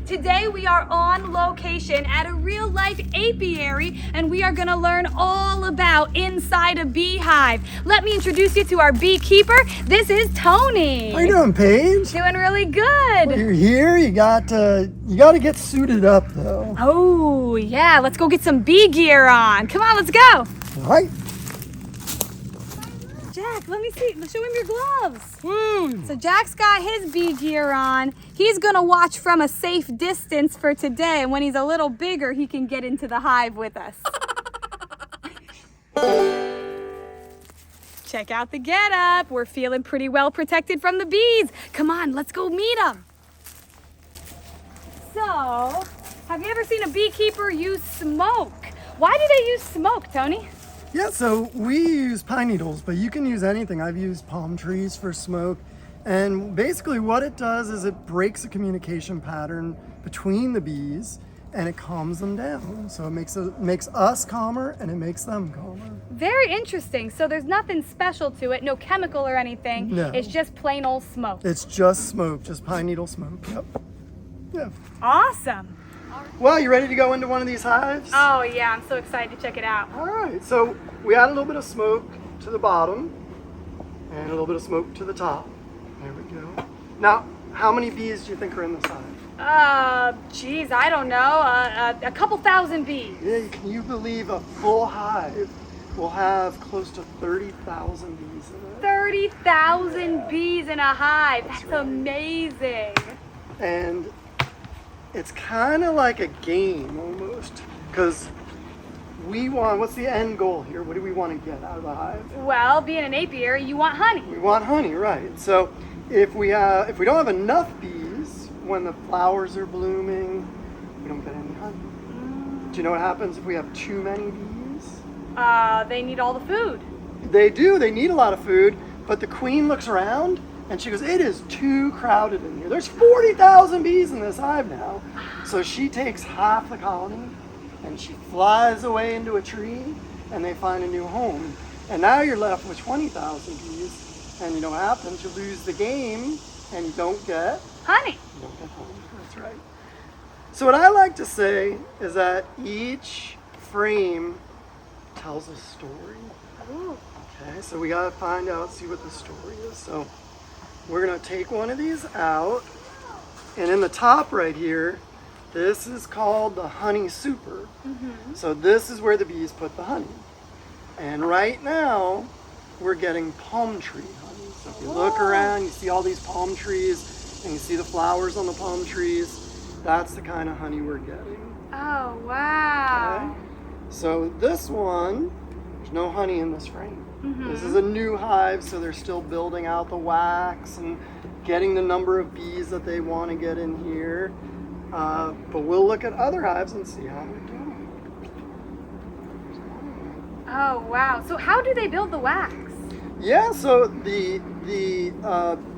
Today we are on location at a real-life apiary, and we are gonna learn all about inside a beehive. Let me introduce you to our beekeeper. This is Tony. How you doing, Paige? Doing really good. Well, you're here. You got to get suited up, though. Oh, yeah. Let's go get some bee gear on. Come on, let's go. All right. Jack, let me see. Show him your gloves. Woo! So Jack's got his bee gear on. He's gonna watch from a safe distance for today, and when he's a little bigger, he can get into the hive with us. Check out the getup. We're feeling pretty well protected from the bees. Come on, let's go meet them. So, have you ever seen a beekeeper use smoke? Why do they use smoke, Tony? Yeah, so we use pine needles, but you can use anything. I've used palm trees for smoke. And basically what it does is it breaks a communication pattern between the bees and it calms them down. So it makes us calmer and it makes them calmer. Very interesting. So there's nothing special to it, no chemical or anything. No. It's just plain old smoke. It's just smoke, just pine needle smoke. Yep. Yeah. Awesome. Well, you ready to go into one of these hives? Oh yeah, I'm so excited to check it out. All right, so we add a little bit of smoke to the bottom and a little bit of smoke to the top. There we go. Now, how many bees do you think are in this hive? Geez, I don't know, a couple thousand bees. Yeah, can you believe a full hive will have close to 30,000 bees in it? 30,000 bees in a hive. That's right. amazing. And it's kind of like a game almost, because what's the end goal here? What do we want to get out of the hive? Well, being an apiary, you want honey. We want honey, right? So if we don't have enough bees when the flowers are blooming, we don't get any honey. Do you know what happens if we have too many bees? They need all the food. They do. They need a lot of food, but the queen looks around and she goes, "It is too crowded in here. There's 40,000 bees in this hive now." So she takes half the colony and she flies away into a tree and they find a new home. And now you're left with 20,000 bees. And you know what happens? You lose the game and you don't get Honey. You don't get honey. That's right. So what I like to say is that each frame tells a story. Ooh. Okay, so we gotta find out, see what the story is. So we're gonna take one of these out, and in the top right here, this is called the honey super. Mm-hmm. So this is where the bees put the honey. And right now, we're getting palm tree honey. So if you look around, you see all these palm trees, and you see the flowers on the palm trees. That's the kind of honey we're getting. Oh, wow. Okay? So this one, there's no honey in this frame. Mm-hmm. This is a new hive, so they're still building out the wax and getting the number of bees that they want to get in here. But we'll look at other hives and see how they're doing. Oh, wow. So how do they build the wax? Yeah, so the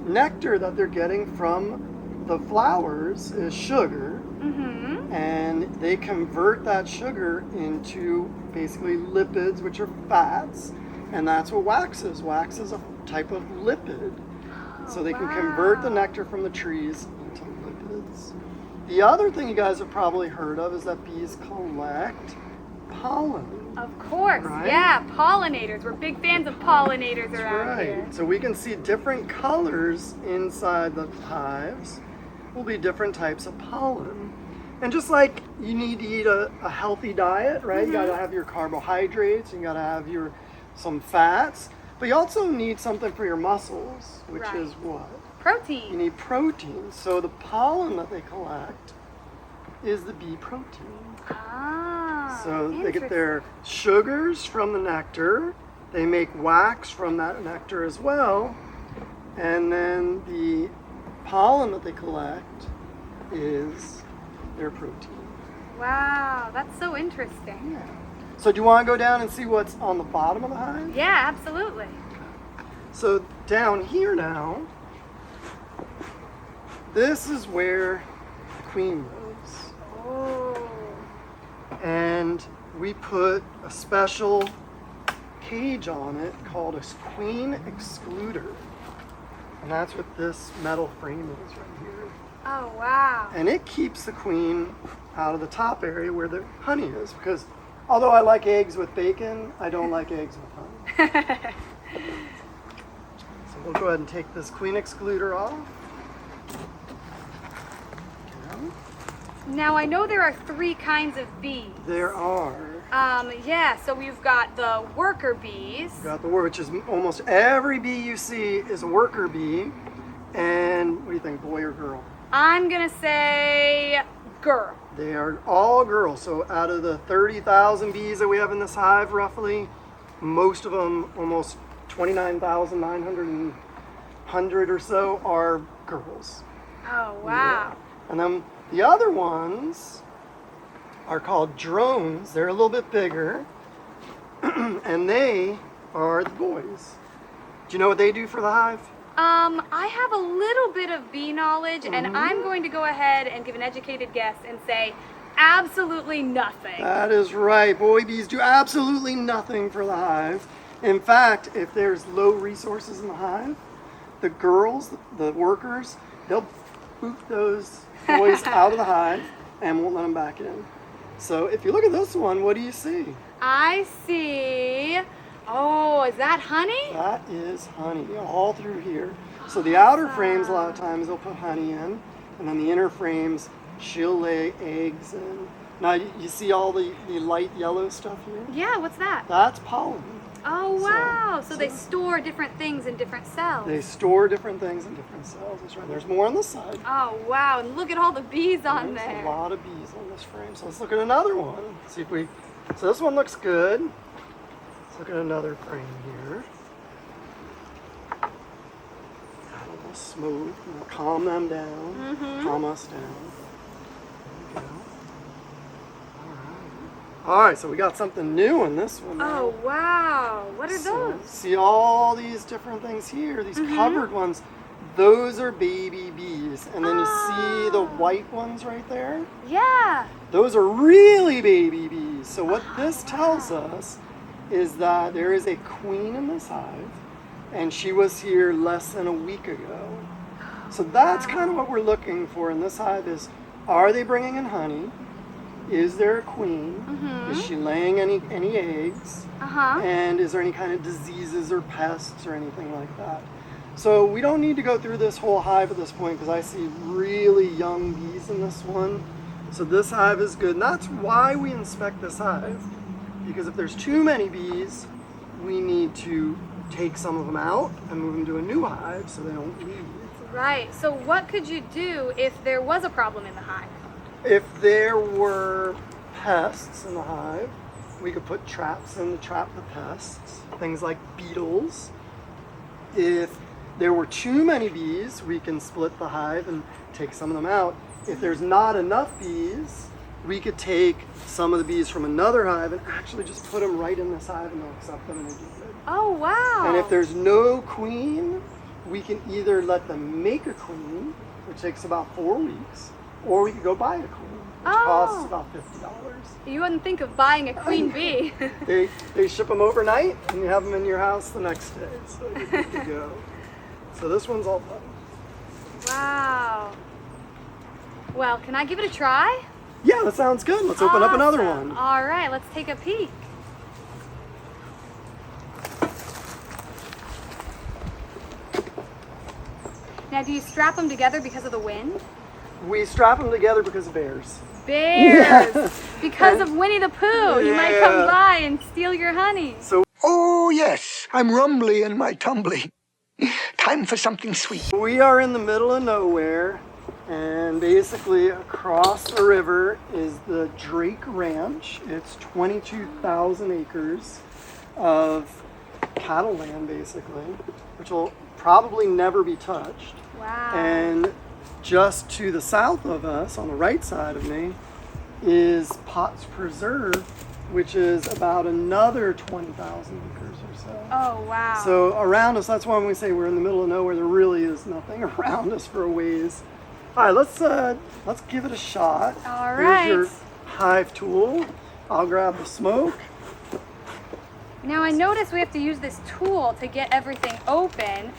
nectar that they're getting from the flowers is sugar. Mm-hmm. And they convert that sugar into basically lipids, which are fats, and that's what wax is. Wax is a type of lipid. So they can convert the nectar from the trees into lipids. The other thing you guys have probably heard of is that bees collect pollen. Of course, Right? yeah, pollinators. We're big fans of pollinators That's around right. here. So we can see different colors inside the hives will be different types of pollen. And just like you need to eat a healthy diet, right? Mm-hmm. You gotta have your carbohydrates, you gotta have some fats, but you also need something for your muscles, which Right. is what? You Protein. need protein. So the pollen that they collect is the bee protein. Ah, So they get their sugars from the nectar, they make wax from that nectar as well, and then the pollen that they collect is their protein. Wow, that's so interesting. Yeah. So do you want to go down and see what's on the bottom of the hive? Yeah, absolutely. So down here now, this is where the queen lives. Oh. And we put a special cage on it called a queen excluder. And that's what this metal frame is right here. Oh, wow. And it keeps the queen out of the top area where the honey is, because although I like eggs with bacon, I don't like eggs with honey. So we'll go ahead and take this queen excluder off. Now, I know there are 3 kinds of bees. There are. Yeah, so we've got the worker bees. Got the word, which is almost every bee you see is a worker bee. And what do you think, boy or girl? I'm gonna say girl. They are all girls. So out of the 30,000 bees that we have in this hive, roughly, most of them, almost 29,900 or so, are girls. Oh, wow. Yeah. And then the other ones are called drones. They're a little bit bigger, and they are the boys. Do you know what they do for the hive? I have a little bit of bee knowledge, and I'm going to go ahead and give an educated guess and say absolutely nothing. That is right. Boy bees do absolutely nothing for the hive. In fact, if there's low resources in the hive, the girls, the workers, they'll boot those boys out of the hive and won't let them back in. So if you look at this one, what do you see? I see. Oh, is that honey? That is honey all through here. So the outer frames, a lot of times they'll put honey in, and then the inner frames, she'll lay eggs in. Now you see all the light yellow stuff here? Yeah, what's that? That's pollen. Oh, wow. So they store different things in different cells. They store different things in different cells. That's right. There's more on this side. Oh, wow. And look at all the bees on There's there. a lot of bees on this frame. So let's look at another one. See if we. So this one looks good. Let's look at another frame here. Got a little smoke. We'll calm them down. Calm us down. There we go. All right, so we got something new in this one now. Oh, wow. What are those? See all these different things here, these covered ones. Those are baby bees. And then you see the white ones right there? Yeah. Those are really baby bees. So what this tells us is that there is a queen in this hive, and she was here less than a week ago. So that's kind of what we're looking for in this hive is, are they bringing in honey? Is there a queen? Is she laying any eggs? And is there any kind of diseases or pests or anything like that? So we don't need to go through this whole hive at this point because I see really young bees in this one. So this hive is good. And that's why we inspect this hive. Because if there's too many bees, we need to take some of them out and move them to a new hive so they don't leave. Right. So what could you do if there was a problem in the hive? If there were pests in the hive, we could put traps in to trap the pests, things like beetles. If there were too many bees, we can split the hive and take some of them out. If there's not enough bees, we could take some of the bees from another hive and actually just put them right in this hive and they'll accept them and they do good. Oh, wow. And if there's no queen, we can either let them make a queen, which takes about 4 weeks, or we could go buy a queen, which costs about $50. You wouldn't think of buying a queen bee. They ship them overnight and you have them in your house the next day, so you're good to go. So this one's all done. Wow. Well, can I give it a try? Yeah, that sounds good. Let's open up another one. All right, let's take a peek. Now, do you strap them together because of the wind? We strap them together because of bears. Bears! Because of Winnie the Pooh. He might come by and steal your honey. Oh, yes, I'm rumbly and my tumbly. Time for something sweet. We are in the middle of nowhere, and basically across the river is the Drake Ranch. It's 22,000 acres of cattle land, basically, which will probably never be touched. Wow. And just to the south of us, on the right side of me, is Potts Preserve, which is about another 20,000 acres or so. Oh, wow. So around us, that's why when we say we're in the middle of nowhere, there really is nothing around us for a ways. All right, let's give it a shot. All right. Here's your hive tool. I'll grab the smoke. Now I notice we have to use this tool to get everything open.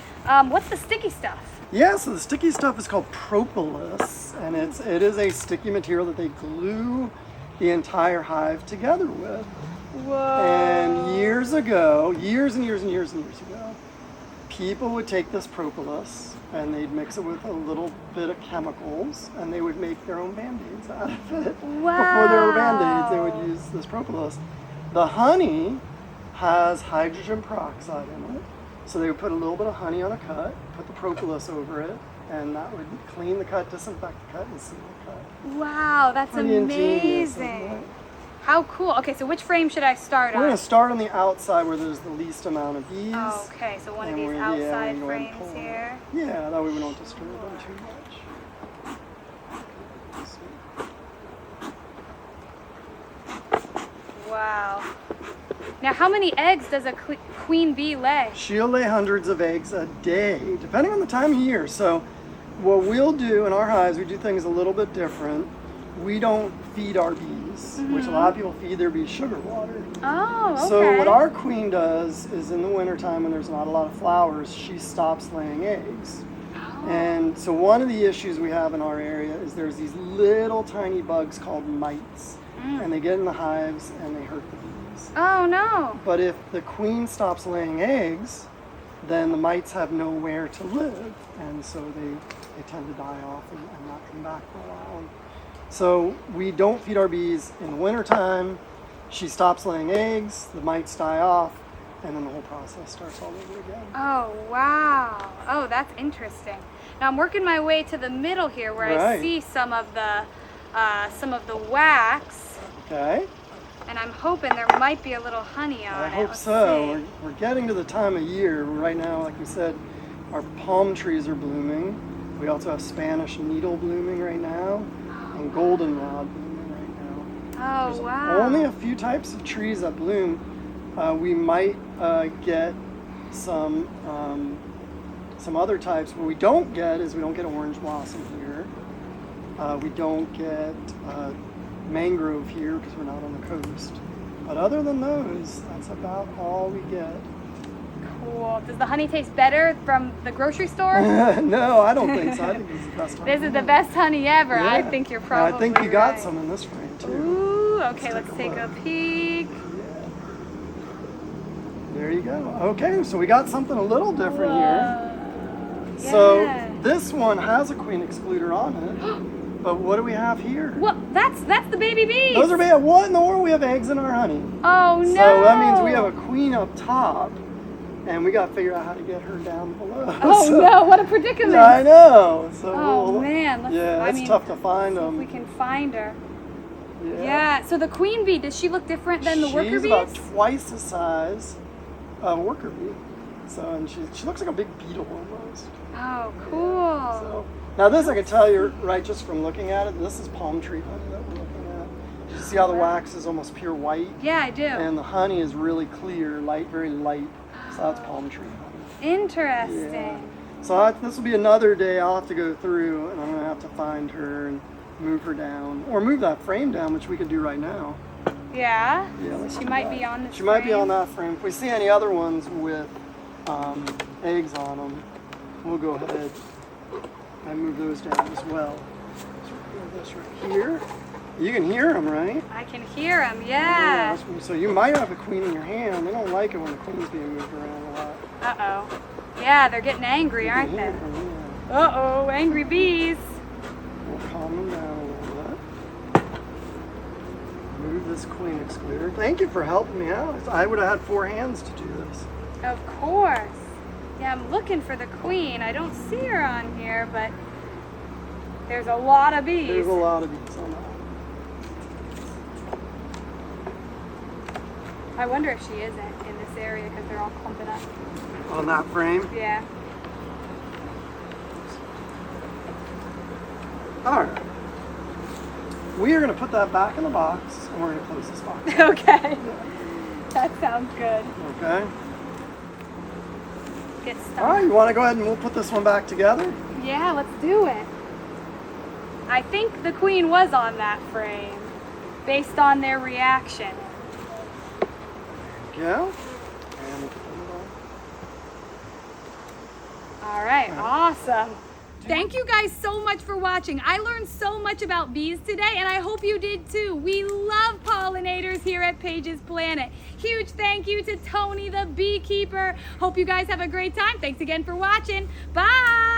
What's the sticky stuff? Yeah, so the sticky stuff is called propolis, and it is a sticky material that they glue the entire hive together with. Whoa. And years ago, years ago, people would take this propolis and they'd mix it with a little bit of chemicals, and they would make their own Band-Aids out of it. Wow. Before there were Band-Aids, they would use this propolis. The honey has hydrogen peroxide in it, so they would put a little bit of honey on a cut, put the propolis over it, and that would clean the cut, disinfect the cut, and seal the cut. Wow, that's Pretty ingenious, isn't amazing. it? How cool. Okay, so which frame should I start We're going on? to start on the outside where there's the least amount of bees. Oh, okay, so one of And these we're- yeah, we're outside gonna go ahead and frames pull it. here. Yeah, that way we don't disturb them too much. Wow. Now, how many eggs does a queen bee lay? She'll lay hundreds of eggs a day, depending on the time of year. So what we'll do in our hives, we do things a little bit different. We don't feed our bees, which a lot of people feed their bees sugar water. Oh, okay. So what our queen does is in the wintertime when there's not a lot of flowers, she stops laying eggs. Oh. And so one of the issues we have in our area is there's these little tiny bugs called mites. And they get in the hives and they hurt the bees. Oh, no. But if the queen stops laying eggs, then the mites have nowhere to live. And so they tend to die off and not come back for a while. So we don't feed our bees in the wintertime. She stops laying eggs, the mites die off, and then the whole process starts all over again. Oh, wow. Oh, that's interesting. Now I'm working my way to the middle here where I Right. see some of the wax, Okay, and I'm hoping there might be a little honey on I it. hope Let's so. see. We're getting to the time of year. Right now, like we said, our palm trees are blooming. We also have Spanish needle blooming right now, and goldenrod blooming right now. Oh, There's wow. only a few types of trees that bloom. We might get some other types. What we don't get is we don't get orange blossom here. We don't get mangrove here because we're not on the coast. But other than those, that's about all we get. Cool. Does the honey taste better from the grocery store? No, I don't think so. I think this is the best honey. This is the best honey ever. I Yeah. think you're And probably I think you got right. some in this frame too. Ooh, okay, let's take take a a look. peek. Yeah. There you go. Okay, so we got something a little different here. Whoa. So Yeah. this one has a queen excluder on it, but what do we have here? Well, that's the baby bees. Those are bad. What in the world? We have eggs in our honey. Oh, no. So that means we have a queen up top, and we got to figure out how to get her down below. Oh, So- no, what a predicament. I know. So Oh, we'll- man. Let's, yeah, I it's mean, tough to find see if them. we can find her. Yeah. Yeah, so the queen bee, does she look different than the worker She's bees? about twice the size of a worker bee. So, and she looks like a big beetle almost. Oh, cool. So, now this I can tell you right just from looking at it, this is palm tree honey that we're looking at. You see how the wax is almost pure white? Yeah, I do. And the honey is really clear, light, very light. So that's palm tree honey. Interesting. Yeah. So this will be another day I'll have to go through, and I'm going to have to find her and move her down. Or move that frame down, which we could do right now. Yeah? Yeah, let's She do might that. be on this She might be frame. on that frame. If we see any other ones with eggs on them, we'll go ahead and move those down as well. So we'll do this right here. You can hear them, right? I can hear them, yeah. So you might have a queen in your hand. They don't like it when the queen's being moved around a lot. Uh-oh. Yeah, they're getting angry, You aren't can they? hear 'em, yeah. Uh-oh, angry bees. We'll calm them down a little bit. Move this queen excluder. Thank you for helping me out. I would have had 4 hands to do this. Of course. Yeah, I'm looking for the queen. I don't see her on here, but there's a lot of bees. There's a lot of bees on that. I wonder if she isn't in this area because they're all clumping up. On that frame? Yeah. Alright. We are going to put that back in the box, and we're going to close this box. Okay. That sounds good. Okay? Get stuck. Alright, you want to go ahead and we'll put this one back together? Yeah, let's do it. I think the queen was on that frame based on their reaction. There you go. And we'll put them All right, awesome. awesome. Thank you guys so much for watching. I learned so much about bees today, and I hope you did too. We love pollinators here at Paige's Planet. Huge thank you to Tony the beekeeper. Hope you guys have a great time. Thanks again for watching. Bye.